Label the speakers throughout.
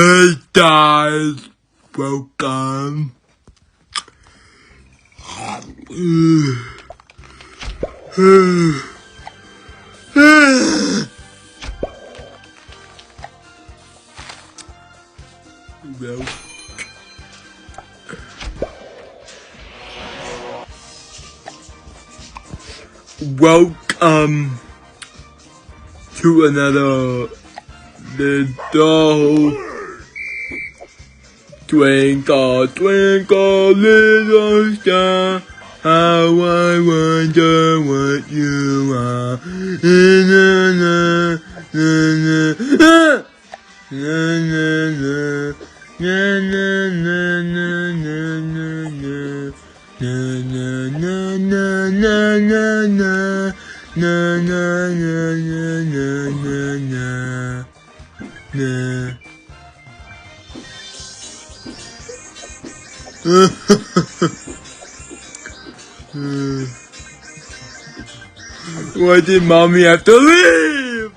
Speaker 1: Hey guys, welcome. Welcome to another little twinkle, twinkle, little star, how I wonder what you are. Na, na, na, na, na, na, na, na, na, na, na, na. Na na na na na na na na na na na na na. Why did mommy have to leave?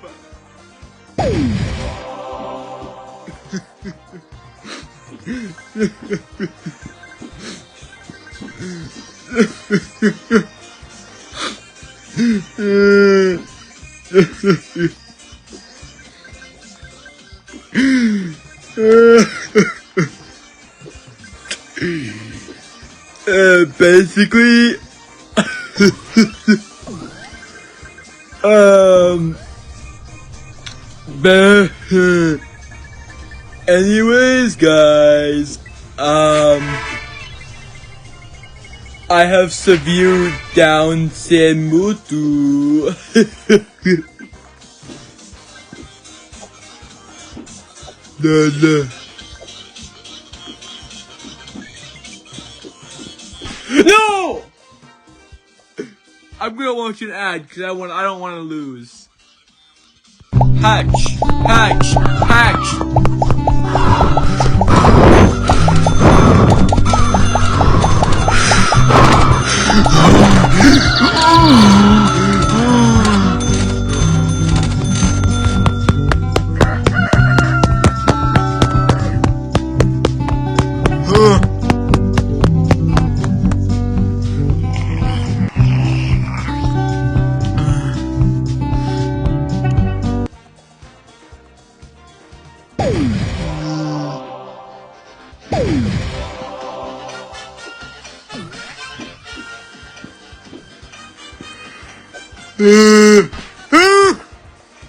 Speaker 1: Basically, anyways, guys, I have severe Down syndrome. No! I'm gonna watch an ad because I don't want to lose. Hatch, hatch, hatch.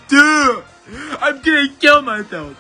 Speaker 1: Dude, I'm gonna kill myself.